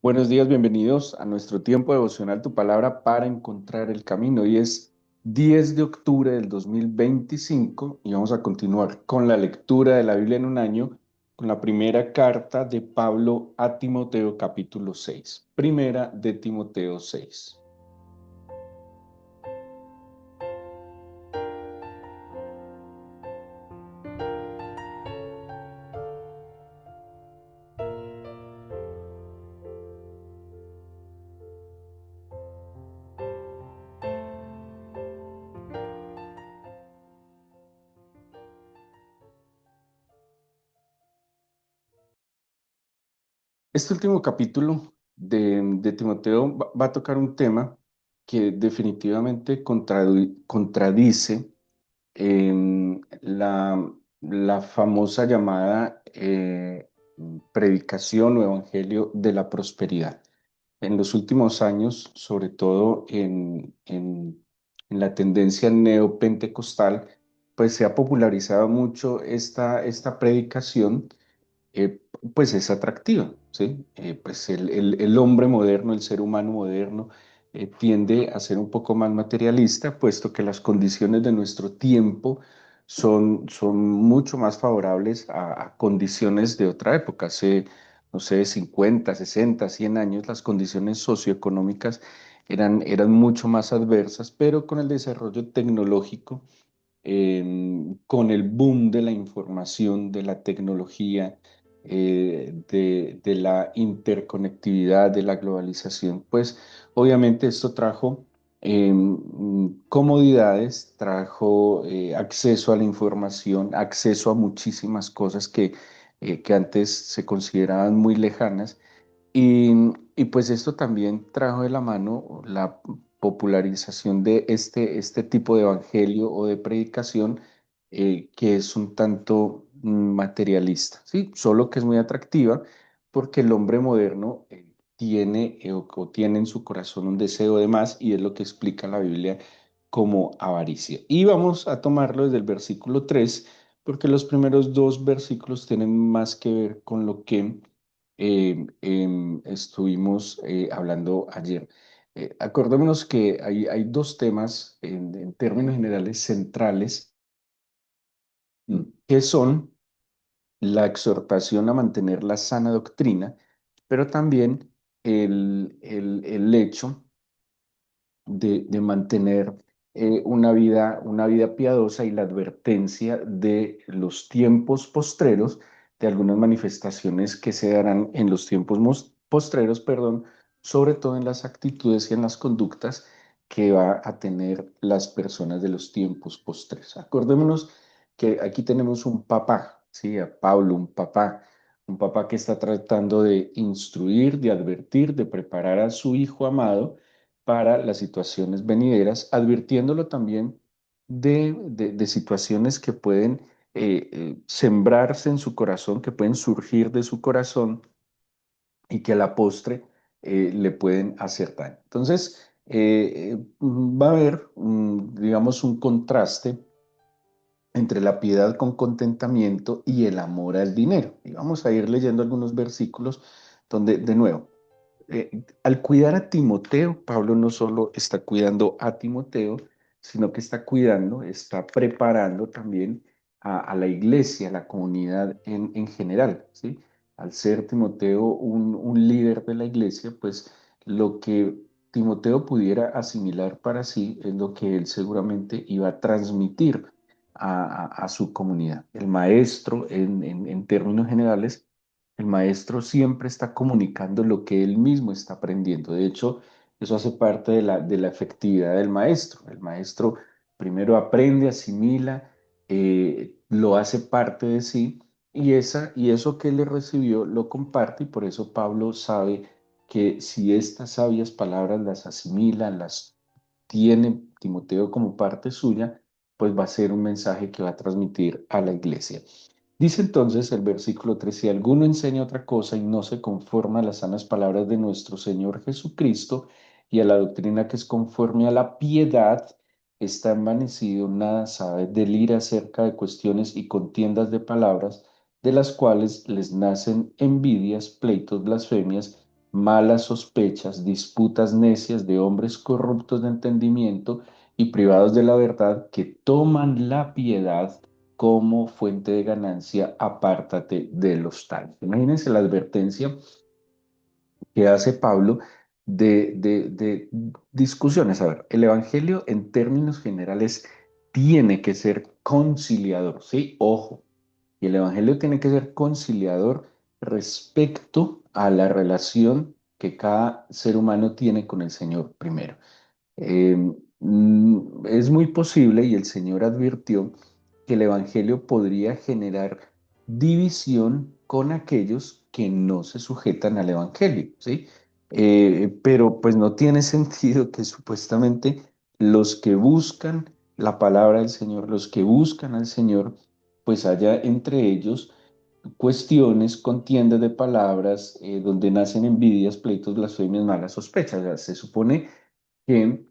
Buenos días, bienvenidos a nuestro tiempo devocional Tu Palabra para encontrar el camino. Hoy es 10 de octubre del 2025 y vamos a continuar con la lectura de la Biblia en un año con la primera carta de Pablo a Timoteo capítulo 6. Primera de Timoteo 6. Este último capítulo de Timoteo va a tocar un tema que definitivamente contradice la famosa llamada predicación o evangelio de la prosperidad. En los últimos años, sobre todo en la tendencia neopentecostal, pues se ha popularizado mucho esta predicación, eh, pues es atractiva, ¿sí? Pues el hombre moderno, el ser humano moderno, tiende a ser un poco más materialista, puesto que las condiciones de nuestro tiempo son mucho más favorables a condiciones de otra época. Hace, no sé, 50, 60, 100 años, las condiciones socioeconómicas eran mucho más adversas, pero con el desarrollo tecnológico, con el boom de la información, de la tecnología, de la interconectividad, de la globalización, pues obviamente esto trajo comodidades, trajo acceso a la información, acceso a muchísimas cosas que antes se consideraban muy lejanas. Y, y pues esto también trajo de la mano la popularización de este tipo de evangelio o de predicación, que es un tanto materialista, ¿sí? Solo que es muy atractiva porque el hombre moderno tiene o tiene en su corazón un deseo de más, y es lo que explica la Biblia como avaricia. Y vamos a tomarlo desde el versículo 3 porque los primeros dos versículos tienen más que ver con lo que estuvimos hablando ayer. Acordémonos que hay dos temas en términos generales centrales, que son la exhortación a mantener la sana doctrina, pero también el hecho de mantener una vida piadosa, y la advertencia de los tiempos postreros, de algunas manifestaciones que se darán en los tiempos postreros, perdón, sobre todo en las actitudes y en las conductas que va a tener las personas de los tiempos postreros. Acordémonos que aquí tenemos un papá, ¿sí? A Pablo, un papá que está tratando de instruir, de advertir, de preparar a su hijo amado para las situaciones venideras, advirtiéndolo también de situaciones que pueden sembrarse en su corazón, que pueden surgir de su corazón y que a la postre le pueden hacer daño. Entonces, va a haber, digamos, un contraste entre la piedad con contentamiento y el amor al dinero. Y vamos a ir leyendo algunos versículos donde, de nuevo, al cuidar a Timoteo, Pablo no solo está cuidando a Timoteo, sino que está cuidando, está preparando también a la iglesia, a la comunidad en general, ¿sí? Al ser Timoteo un líder de la iglesia, pues lo que Timoteo pudiera asimilar para sí es lo que él seguramente iba a transmitir a su comunidad. El maestro, en términos generales, el maestro siempre está comunicando lo que él mismo está aprendiendo. De hecho, eso hace parte de la efectividad del maestro. El maestro primero aprende, asimila, lo hace parte de sí, y eso que le recibió lo comparte, y por eso Pablo sabe que si estas sabias palabras las asimila, las tiene Timoteo como parte suya, pues va a ser un mensaje que va a transmitir a la iglesia. Dice entonces el versículo 3: si alguno enseña otra cosa y no se conforma a las sanas palabras de nuestro Señor Jesucristo y a la doctrina que es conforme a la piedad, está envanecido, nada sabe, delira acerca de cuestiones y contiendas de palabras, de las cuales les nacen envidias, pleitos, blasfemias malas sospechas, disputas necias de hombres corruptos de entendimiento y privados de la verdad que toman la piedad como fuente de ganancia, apártate de los tales. Imagínense la advertencia que hace Pablo de discusiones. A ver, el Evangelio en términos generales tiene que ser conciliador, ¿sí? Ojo, y el Evangelio tiene que ser conciliador respecto a la relación que cada ser humano tiene con el Señor primero. Eh, es muy posible, y el Señor advirtió, que el Evangelio podría generar división con aquellos que no se sujetan al Evangelio, ¿sí? Pero pues no tiene sentido que supuestamente los que buscan la palabra del Señor, los que buscan al Señor, pues haya entre ellos cuestiones, contiendas de palabras, donde nacen envidias, pleitos, blasfemias, malas sospechas. O sea, se supone que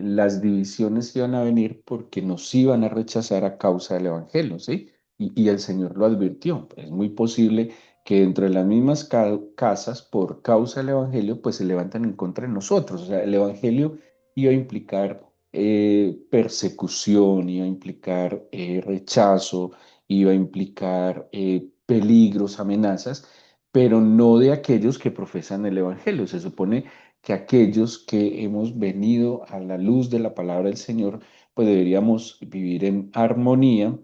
las divisiones iban a venir porque nos iban a rechazar a causa del Evangelio, ¿sí? Y el Señor lo advirtió. Es muy posible que dentro de las mismas casas, por causa del Evangelio, pues se levantan en contra de nosotros. O sea, el Evangelio iba a implicar persecución, iba a implicar rechazo, iba a implicar peligros, amenazas, pero no de aquellos que profesan el Evangelio. Se supone que aquellos que hemos venido a la luz de la palabra del Señor, pues deberíamos vivir en armonía,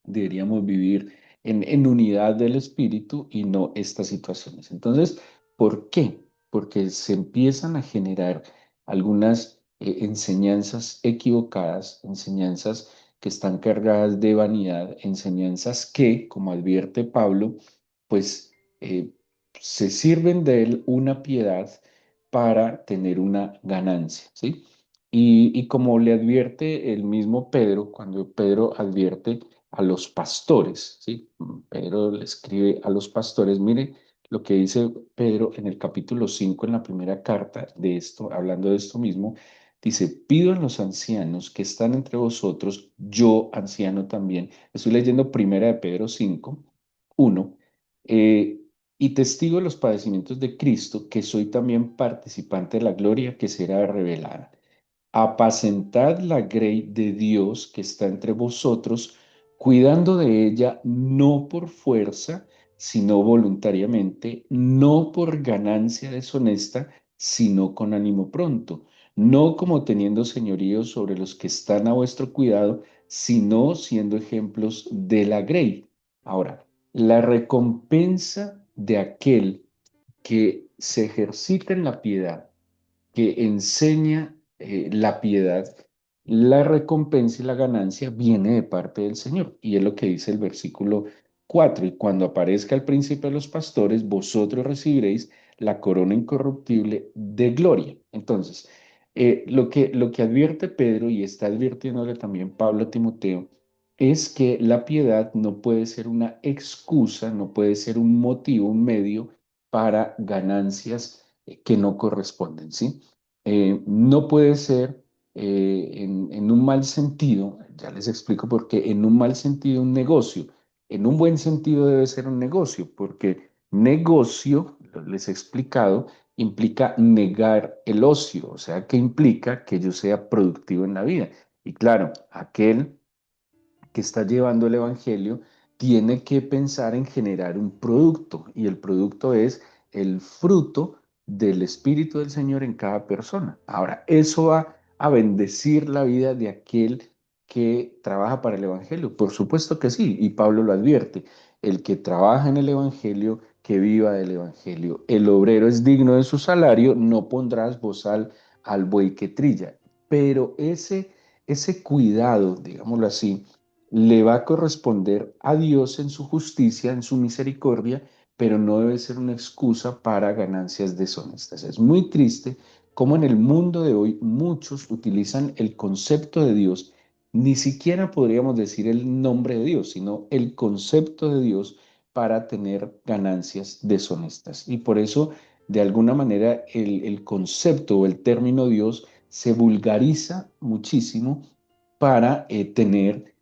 deberíamos vivir en unidad del Espíritu y no estas situaciones. Entonces, ¿por qué? Porque se empiezan a generar algunas enseñanzas equivocadas, enseñanzas que están cargadas de vanidad, enseñanzas que, como advierte Pablo, pues se sirven de él una piedad para tener una ganancia, ¿sí? Y como le advierte el mismo Pedro, cuando Pedro advierte a los pastores, ¿sí? Pedro le escribe a los pastores, mire lo que dice Pedro en el capítulo 5 en la primera carta de esto, hablando de esto mismo, dice, pido a los ancianos que están entre vosotros, yo anciano también, estoy leyendo primera de Pedro 5, 1, eh, y testigo de los padecimientos de Cristo, que soy también participante de la gloria que será revelada. Apacentad la grey de Dios que está entre vosotros, cuidando de ella no por fuerza, sino voluntariamente, no por ganancia deshonesta, sino con ánimo pronto, no como teniendo señorío sobre los que están a vuestro cuidado, sino siendo ejemplos de la grey. Ahora, la recompensa de aquel que se ejercita en la piedad, que enseña la piedad, la recompensa y la ganancia viene de parte del Señor. Y es lo que dice el versículo 4. Y cuando aparezca el príncipe de los pastores, vosotros recibiréis la corona incorruptible de gloria. Entonces, lo que advierte Pedro y está advirtiéndole también Pablo a Timoteo es que la piedad no puede ser una excusa, no puede ser un motivo, un medio para ganancias que no corresponden, ¿sí? No puede ser en un mal sentido, ya les explico por qué, en un mal sentido un negocio, en un buen sentido debe ser un negocio, porque negocio, les he explicado, implica negar el ocio, o sea, que implica que yo sea productivo en la vida. Y claro, aquel que está llevando el Evangelio tiene que pensar en generar un producto y el producto es el fruto del Espíritu del Señor en cada persona. Ahora, eso va a bendecir la vida de aquel que trabaja para el Evangelio. Por supuesto que sí, y Pablo lo advierte. El que trabaja en el Evangelio, que viva del Evangelio. El obrero es digno de su salario, no pondrás bozal al buey que trilla. Pero ese cuidado, digámoslo así, le va a corresponder a Dios en su justicia, en su misericordia, pero no debe ser una excusa para ganancias deshonestas. Es muy triste cómo en el mundo de hoy muchos utilizan el concepto de Dios, ni siquiera podríamos decir el nombre de Dios, sino el concepto de Dios para tener ganancias deshonestas. Y por eso, de alguna manera, el concepto o el término Dios se vulgariza muchísimo para tener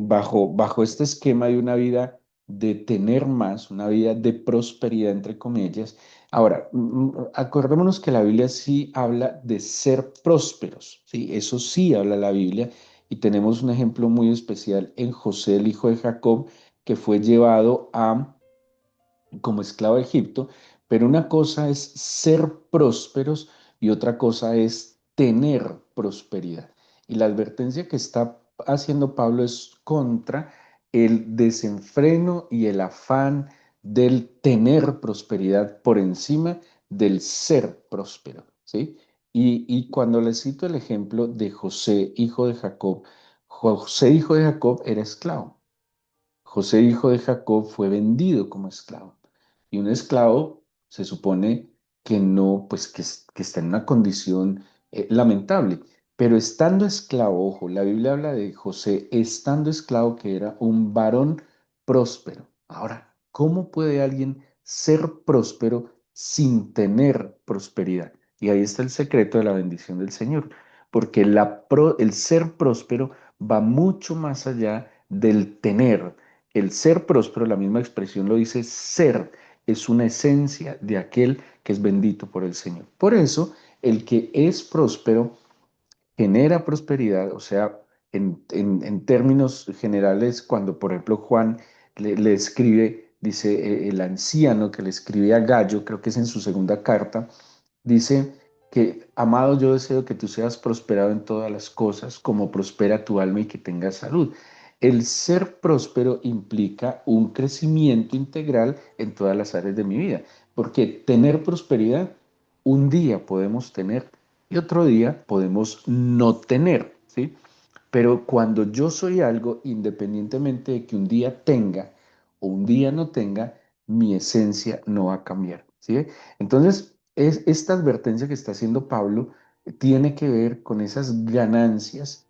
bajo este esquema de una vida de tener más, una vida de prosperidad, entre comillas. Ahora, acordémonos que la Biblia sí habla de ser prósperos, ¿sí? Eso sí habla la Biblia y tenemos un ejemplo muy especial en José, el hijo de Jacob, que fue llevado a como esclavo de Egipto, pero una cosa es ser prósperos y otra cosa es tener prosperidad. Y la advertencia que está haciendo Pablo es contra el desenfreno y el afán del tener prosperidad por encima del ser próspero, ¿sí? Y cuando le cito el ejemplo de José, hijo de Jacob, José, hijo de Jacob, era esclavo. José, hijo de Jacob, fue vendido como esclavo. Y un esclavo se supone que no, pues que está en una condición lamentable. Pero estando esclavo, ojo, la Biblia habla de José estando esclavo que era un varón próspero. Ahora, ¿cómo puede alguien ser próspero sin tener prosperidad? Y ahí está el secreto de la bendición del Señor, porque el ser próspero va mucho más allá del tener. El ser próspero, la misma expresión lo dice, ser es una esencia de aquel que es bendito por el Señor. Por eso, el que es próspero genera prosperidad, o sea, en términos generales, cuando por ejemplo Juan le escribe, dice el anciano que le escribe a Gallo, creo que es en su segunda carta, dice que, amado, yo deseo que tú seas prosperado en todas las cosas, como prospera tu alma y que tengas salud. El ser próspero implica un crecimiento integral en todas las áreas de mi vida, porque tener prosperidad, un día podemos tener y otro día podemos no tener, ¿sí? Pero cuando yo soy algo, independientemente de que un día tenga o un día no tenga, mi esencia no va a cambiar, ¿sí? Entonces, esta advertencia que está haciendo Pablo tiene que ver con esas ganancias,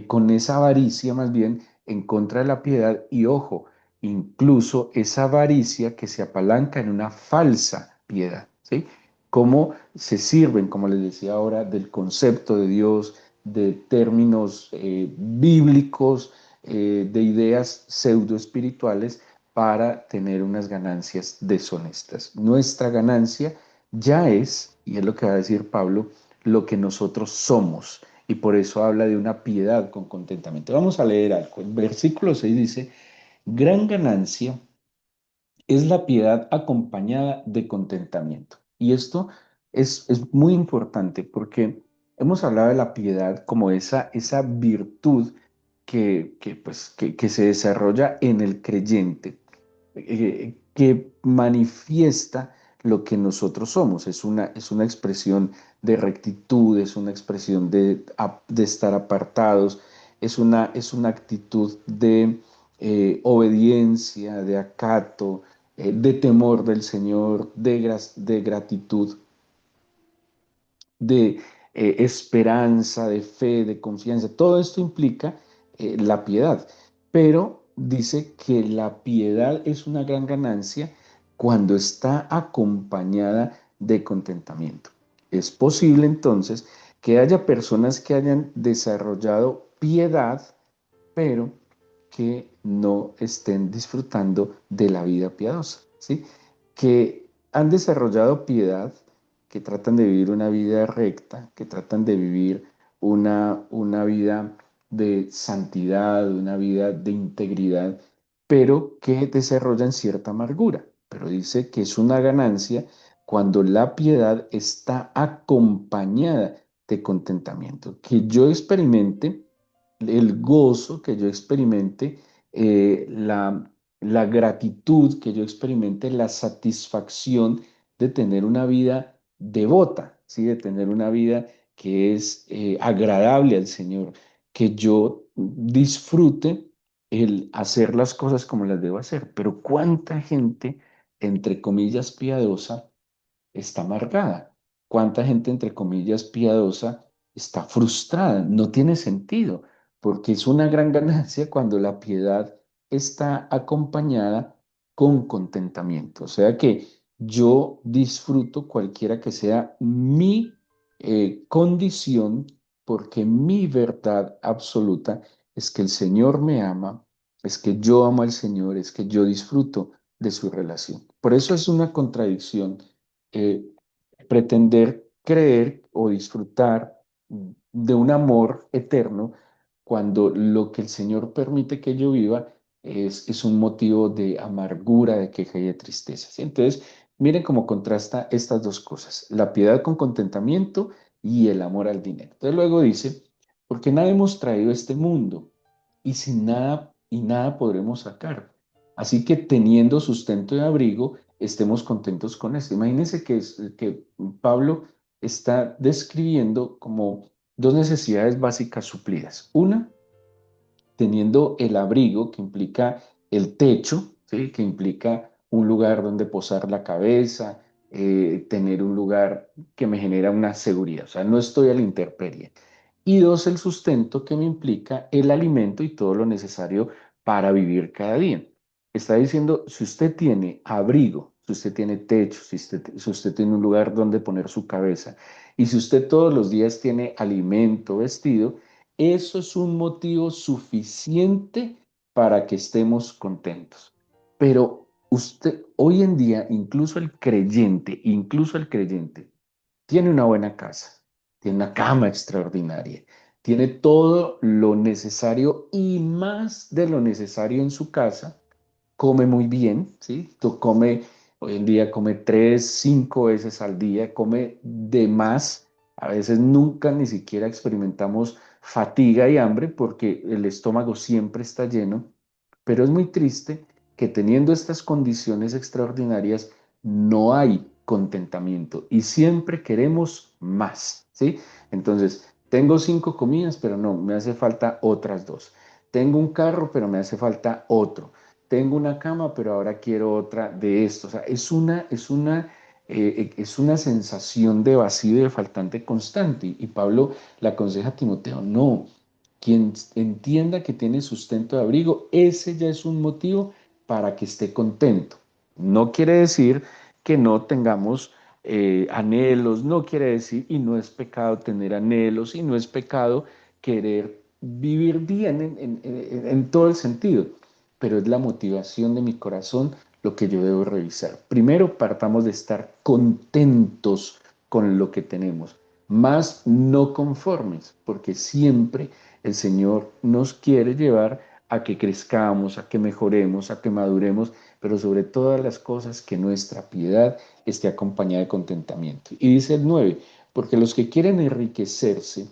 con esa avaricia más bien en contra de la piedad y ojo, incluso esa avaricia que se apalanca en una falsa piedad, ¿sí? Cómo se sirven, como les decía ahora, del concepto de Dios, de términos bíblicos, de ideas pseudo espirituales para tener unas ganancias deshonestas. Nuestra ganancia ya es, y es lo que va a decir Pablo, lo que nosotros somos. Y por eso habla de una piedad con contentamiento. Vamos a leer algo. El versículo 6 dice, gran ganancia es la piedad acompañada de contentamiento. Y esto es muy importante porque hemos hablado de la piedad como esa virtud que se desarrolla en el creyente, que manifiesta lo que nosotros somos. Es una expresión de rectitud, es una expresión de estar apartados, es una actitud de obediencia, de acato, de temor del Señor, de gratitud, de esperanza, de fe, de confianza. Todo esto implica la piedad, pero dice que la piedad es una gran ganancia cuando está acompañada de contentamiento. Es posible entonces que haya personas que hayan desarrollado piedad, pero que no estén disfrutando de la vida piadosa, ¿sí? Que han desarrollado piedad, que tratan de vivir una vida recta, que tratan de vivir una vida de santidad, una vida de integridad, pero que desarrollan cierta amargura. Pero dice que es una ganancia cuando la piedad está acompañada de contentamiento, que yo experimente el gozo, que yo experimente la gratitud, que yo experimente la satisfacción de tener una vida devota, ¿sí? De tener una vida que es agradable al Señor, que yo disfrute el hacer las cosas como las debo hacer. Pero ¿cuánta gente, entre comillas, piadosa, está amargada? ¿Cuánta gente, entre comillas, piadosa, está frustrada? No tiene sentido, porque es una gran ganancia cuando la piedad está acompañada con contentamiento. O sea que yo disfruto cualquiera que sea mi condición, porque mi verdad absoluta es que el Señor me ama, es que yo amo al Señor, es que yo disfruto de su relación. Por eso es una contradicción eh, pretender creer o disfrutar de un amor eterno cuando lo que el Señor permite que yo viva es un motivo de amargura, de queja y de tristeza. ¿Sí? Entonces, miren cómo contrasta estas dos cosas, la piedad con contentamiento y el amor al dinero. Entonces luego dice, porque nada hemos traído a este mundo y sin nada y nada podremos sacar. Así que teniendo sustento y abrigo, estemos contentos con esto. Imagínense que Pablo está describiendo como dos necesidades básicas suplidas. Una, teniendo el abrigo, que implica el techo, ¿sí? Que implica un lugar donde posar la cabeza, tener un lugar que me genera una seguridad, o sea, no estoy a la intemperie. Y dos, el sustento que me implica el alimento y todo lo necesario para vivir cada día. Está diciendo, si usted tiene abrigo, si usted tiene techo, si usted tiene un lugar donde poner su cabeza, y si usted todos los días tiene alimento, vestido, eso es un motivo suficiente para que estemos contentos. Pero usted, hoy en día, incluso el creyente, tiene una buena casa, tiene una cama extraordinaria, tiene todo lo necesario y más de lo necesario en su casa, come muy bien, ¿sí? Hoy en día come 3, 5 veces al día, come de más. A veces nunca ni siquiera experimentamos fatiga y hambre porque el estómago siempre está lleno, pero es muy triste que teniendo estas condiciones extraordinarias no hay contentamiento y siempre queremos más, ¿sí? Entonces, tengo 5 comidas, pero no, me hace falta otras dos. Tengo un carro, pero me hace falta otro. Tengo una cama, pero ahora quiero otra de esto. O sea, es una sensación de vacío y de faltante constante. Y Pablo le aconseja a Timoteo, no, quien entienda que tiene sustento de abrigo, ese ya es un motivo para que esté contento. No quiere decir que no tengamos anhelos, no quiere decir, y no es pecado tener anhelos, y no es pecado querer vivir bien en todo el sentido, pero es la motivación de mi corazón lo que yo debo revisar. Primero, partamos de estar contentos con lo que tenemos, más no conformes, porque siempre el Señor nos quiere llevar a que crezcamos, a que mejoremos, a que maduremos, pero sobre todas las cosas que nuestra piedad esté acompañada de contentamiento. Y dice el 9, porque los que quieren enriquecerse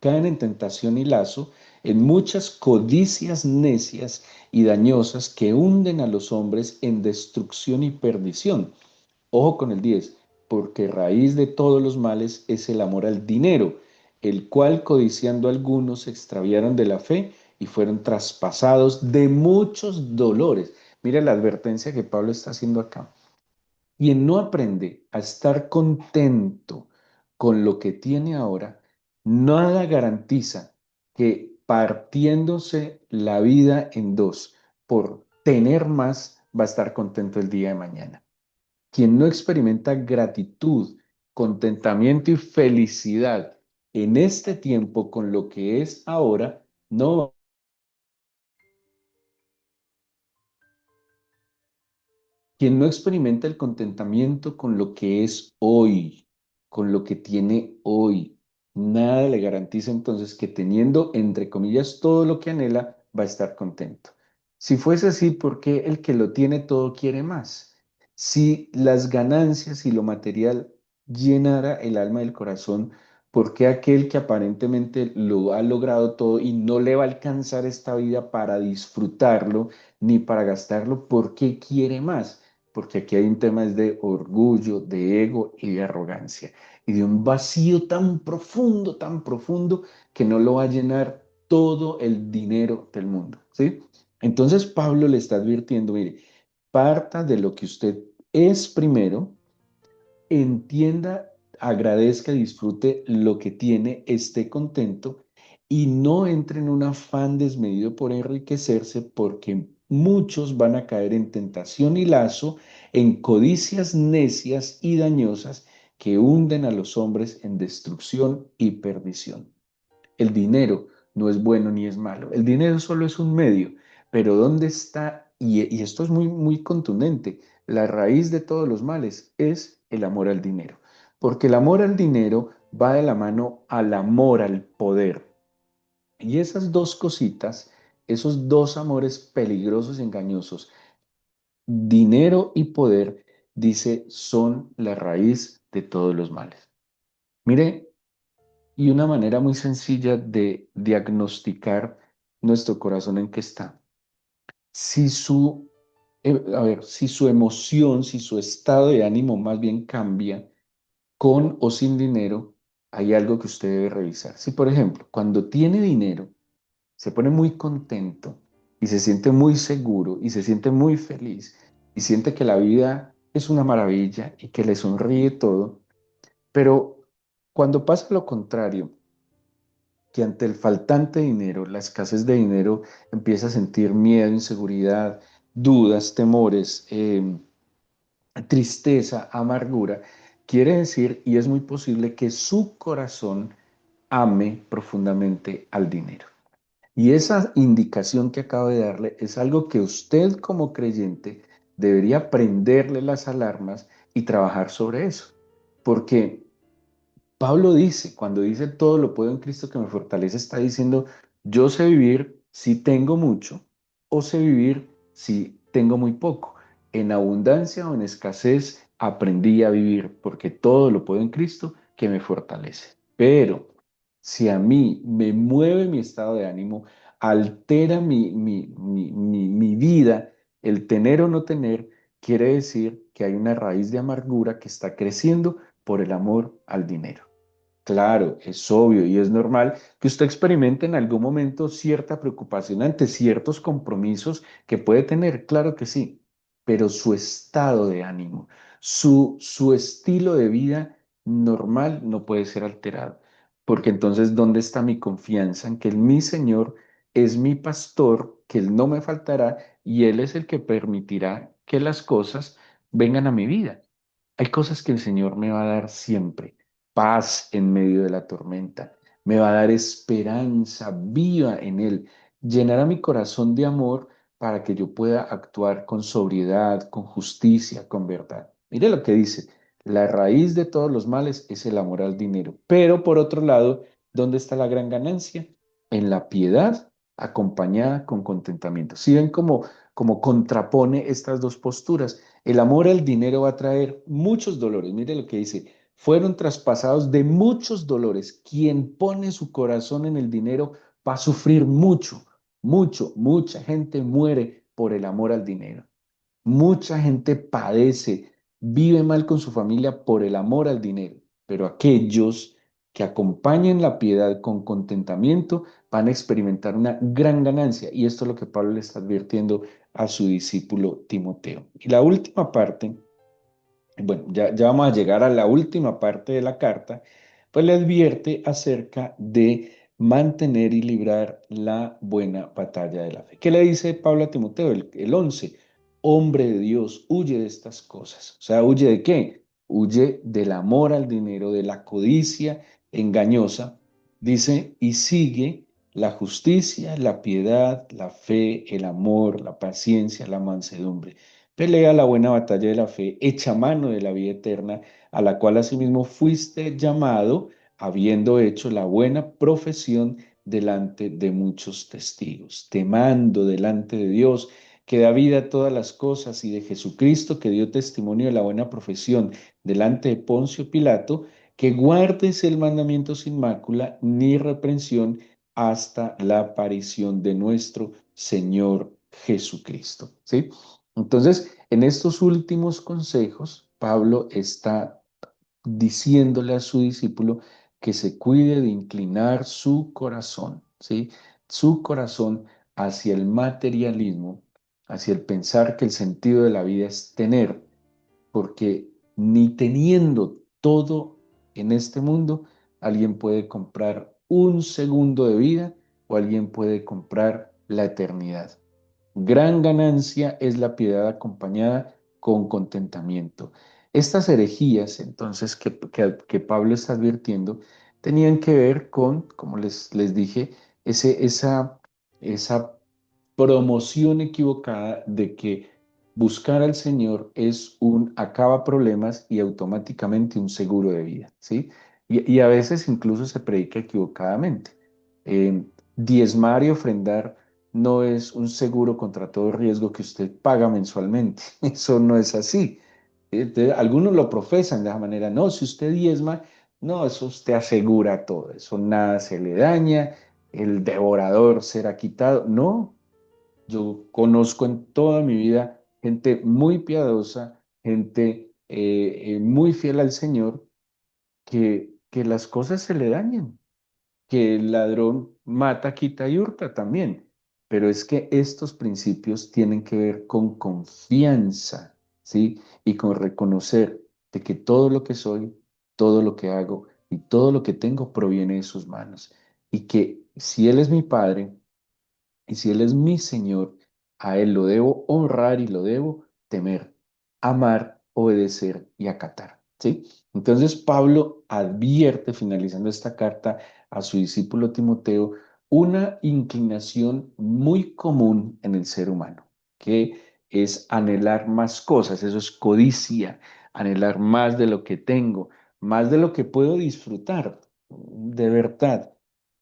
caen en tentación y lazo, en muchas codicias necias y dañosas que hunden a los hombres en destrucción y perdición. Ojo con el 10, porque raíz de todos los males es el amor al dinero, el cual codiciando algunos se extraviaron de la fe y fueron traspasados de muchos dolores. Mira la advertencia que Pablo está haciendo acá. Quien no aprende a estar contento con lo que tiene ahora, nada garantiza que partiéndose la vida en dos por tener más, va a estar contento el día de mañana. Quien no experimenta gratitud, contentamiento y felicidad en este tiempo con lo que es ahora, no. Quien no experimenta el contentamiento con lo que es hoy, con lo que tiene hoy, nada le garantiza entonces que teniendo, entre comillas, todo lo que anhela, va a estar contento. Si fuese así, ¿por qué el que lo tiene todo quiere más? Si las ganancias y lo material llenara el alma y el corazón, ¿por qué aquel que aparentemente lo ha logrado todo y no le va a alcanzar esta vida para disfrutarlo ni para gastarlo? ¿Por qué quiere más? Porque aquí hay un tema es de orgullo, de ego y de arrogancia, y de un vacío tan profundo, que no lo va a llenar todo el dinero del mundo, ¿sí? Entonces Pablo le está advirtiendo, mire, parta de lo que usted es primero, entienda, agradezca, disfrute lo que tiene, esté contento y no entre en un afán desmedido por enriquecerse, porque muchos van a caer en tentación y lazo, en codicias necias y dañosas que hunden a los hombres en destrucción y perdición. El dinero no es bueno ni es malo. El dinero solo es un medio, Pero ¿dónde está? Y esto es muy, muy contundente. La raíz de todos los males es el amor al dinero, porque el amor al dinero va de la mano al amor al poder. Y esas dos cositas, esos dos amores peligrosos y engañosos, dinero y poder, dice, son la raíz de todos los males. Mire, y una manera muy sencilla de diagnosticar nuestro corazón en qué está. Si su, si su emoción, si su estado de ánimo más bien cambia con o sin dinero, hay algo que usted debe revisar. Si, por ejemplo, cuando tiene dinero, se pone muy contento y se siente muy seguro y se siente muy feliz y siente que la vida es una maravilla y que le sonríe todo, pero cuando pasa lo contrario, que ante el faltante dinero, la escasez de dinero, empieza a sentir miedo, inseguridad, dudas, temores, tristeza, amargura, quiere decir, y es muy posible, que su corazón ame profundamente al dinero. Y esa indicación que acabo de darle es algo que usted como creyente debería prenderle las alarmas y trabajar sobre eso. Porque Pablo dice, cuando dice todo lo puedo en Cristo que me fortalece, está diciendo, yo sé vivir si tengo mucho o sé vivir si tengo muy poco. En abundancia o en escasez aprendí a vivir porque todo lo puedo en Cristo que me fortalece. Pero si a mí me mueve mi estado de ánimo, altera mi vida, el tener o no tener, quiere decir que hay una raíz de amargura que está creciendo por el amor al dinero. Claro, es obvio y es normal que usted experimente en algún momento cierta preocupación ante ciertos compromisos que puede tener, claro que sí, pero su estado de ánimo, su estilo de vida normal no puede ser alterado, porque entonces, ¿dónde está mi confianza en que mi Señor es mi pastor, que Él no me faltará y Él es el que permitirá que las cosas vengan a mi vida? Hay cosas que el Señor me va a dar siempre, paz en medio de la tormenta, me va a dar esperanza viva en Él, llenará mi corazón de amor para que yo pueda actuar con sobriedad, con justicia, con verdad. Mire lo que dice, la raíz de todos los males es el amor al dinero, pero por otro lado, ¿dónde está la gran ganancia? En la piedad acompañada con contentamiento. ¿Sí ven cómo contrapone estas dos posturas? El amor al dinero va a traer muchos dolores. Mire lo que dice, fueron traspasados de muchos dolores. Quien pone su corazón en el dinero va a sufrir mucho, mucho, mucha gente muere por el amor al dinero. Mucha gente padece, vive mal con su familia por el amor al dinero, pero aquellos que acompañen la piedad con contentamiento van a experimentar una gran ganancia. Y esto es lo que Pablo le está advirtiendo a su discípulo Timoteo. Y la última parte, bueno, ya vamos a llegar a la última parte de la carta, pues le advierte acerca de mantener y librar la buena batalla de la fe. ¿Qué le dice Pablo a Timoteo? El 11, hombre de Dios, huye de estas cosas. O sea, ¿huye de qué? Huye del amor al dinero, de la codicia engañosa, dice, y sigue la justicia, la piedad, la fe, el amor, la paciencia, la mansedumbre. Pelea la buena batalla de la fe, echa mano de la vida eterna, a la cual asimismo fuiste llamado, habiendo hecho la buena profesión delante de muchos testigos. Te mando delante de Dios, que da vida a todas las cosas, y de Jesucristo, que dio testimonio de la buena profesión delante de Poncio Pilato, que guardes el mandamiento sin mácula ni reprensión hasta la aparición de nuestro Señor Jesucristo. ¿Sí? Entonces, en estos últimos consejos, Pablo está diciéndole a su discípulo que se cuide de inclinar su corazón, ¿sí? Su corazón hacia el materialismo, hacia el pensar que el sentido de la vida es tener, porque ni teniendo todo en este mundo, alguien puede comprar un segundo de vida o alguien puede comprar la eternidad. Gran ganancia es la piedad acompañada con contentamiento. Estas herejías, entonces, que Pablo está advirtiendo, tenían que ver con, como les dije, esa promoción equivocada de que buscar al Señor es un acaba problemas y automáticamente un seguro de vida, ¿sí? Y a veces incluso se predica equivocadamente. Diezmar y ofrendar no es un seguro contra todo riesgo que usted paga mensualmente. Eso no es así. Entonces, algunos lo profesan de esa manera. No, si usted diezma, no, eso usted asegura todo. Eso nada se le daña, el devorador será quitado. No, yo conozco en toda mi vida gente muy piadosa, gente muy fiel al Señor, que las cosas se le dañan, que el ladrón mata, quita y hurta también. Pero es que estos principios tienen que ver con confianza, ¿sí? Y con reconocer de que todo lo que soy, todo lo que hago y todo lo que tengo proviene de sus manos. Y que si Él es mi Padre, y si Él es mi Señor, a Él lo debo honrar y lo debo temer, amar, obedecer y acatar. ¿Sí? Entonces Pablo advierte, finalizando esta carta a su discípulo Timoteo, una inclinación muy común en el ser humano, que es anhelar más cosas, eso es codicia, anhelar más de lo que tengo, más de lo que puedo disfrutar, de verdad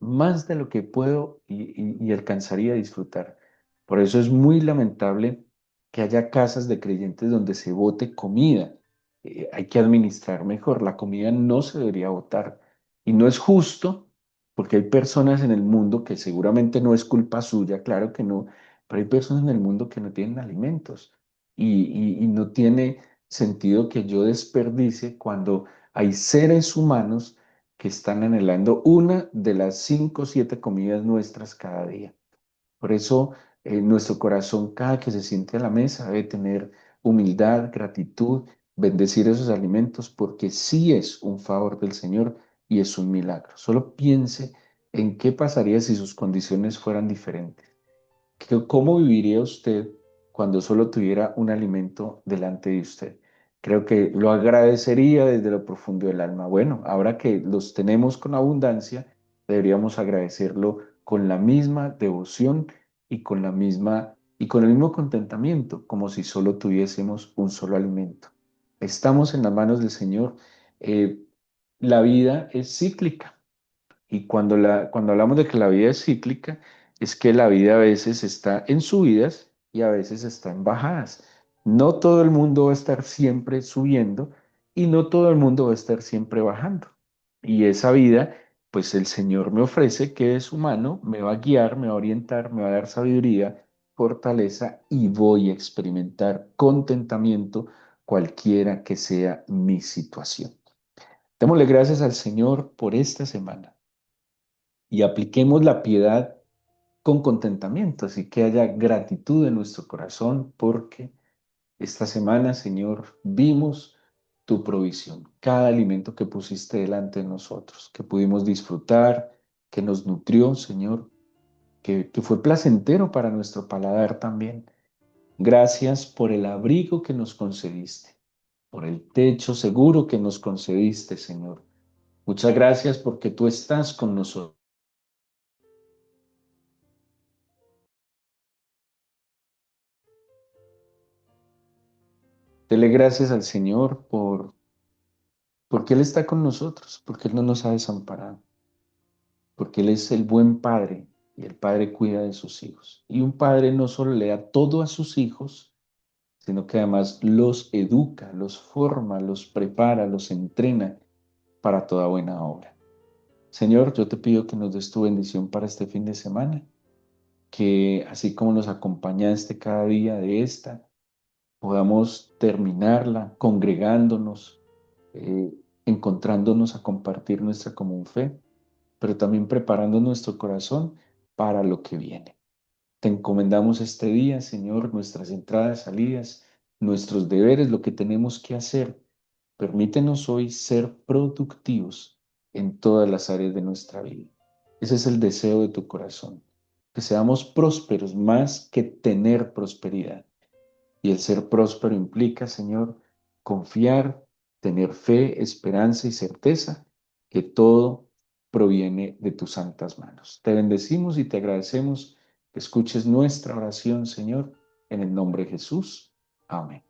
más de lo que puedo y alcanzaría a disfrutar. Por eso es muy lamentable que haya casas de creyentes donde se bote comida. Hay que administrar mejor. La comida no se debería botar. Y no es justo porque hay personas en el mundo que seguramente no es culpa suya, claro que no, pero hay personas en el mundo que no tienen alimentos. Y no tiene sentido que yo desperdicie cuando hay seres humanos que están anhelando una de las 5 o 7 comidas nuestras cada día. Por eso, nuestro corazón, cada que se siente a la mesa, debe tener humildad, gratitud, bendecir esos alimentos, porque sí es un favor del Señor y es un milagro. Solo piense en qué pasaría si sus condiciones fueran diferentes. ¿Cómo viviría usted cuando solo tuviera un alimento delante de usted? Creo que lo agradecería desde lo profundo del alma. Bueno, ahora que los tenemos con abundancia, deberíamos agradecerlo con la misma devoción y con la misma y con el mismo contentamiento, como si solo tuviésemos un solo alimento. Estamos en las manos del Señor. Eh, la vida es cíclica. Y cuando hablamos de que la vida es cíclica, es que la vida a veces está en subidas y a veces está en bajadas. No todo el mundo va a estar siempre subiendo y no todo el mundo va a estar siempre bajando. Y esa vida, pues el Señor me ofrece que es humano, me va a guiar, me va a orientar, me va a dar sabiduría, fortaleza y voy a experimentar contentamiento cualquiera que sea mi situación. Démosle gracias al Señor por esta semana y apliquemos la piedad con contentamiento, así que haya gratitud en nuestro corazón porque esta semana, Señor, vimos tu provisión, cada alimento que pusiste delante de nosotros, que pudimos disfrutar, que nos nutrió, Señor, que fue placentero para nuestro paladar también. Gracias por el abrigo que nos concediste, por el techo seguro que nos concediste, Señor. Muchas gracias porque tú estás con nosotros. Dele gracias al Señor porque Él está con nosotros, porque Él no nos ha desamparado, porque Él es el buen Padre y el Padre cuida de sus hijos. Y un padre no solo le da todo a sus hijos, sino que además los educa, los forma, los prepara, los entrena para toda buena obra. Señor, yo te pido que nos des tu bendición para este fin de semana, que así como nos acompañaste cada día de esta, podamos terminarla congregándonos, eh, encontrándonos a compartir nuestra común fe, pero también preparando nuestro corazón para lo que viene. Te encomendamos este día, Señor, nuestras entradas, salidas, nuestros deberes, lo que tenemos que hacer. Permítenos hoy ser productivos en todas las áreas de nuestra vida. Ese es el deseo de tu corazón, que seamos prósperos más que tener prosperidad. Y el ser próspero implica, Señor, confiar, tener fe, esperanza y certeza que todo proviene de tus santas manos. Te bendecimos y te agradecemos que escuches nuestra oración, Señor, en el nombre de Jesús. Amén.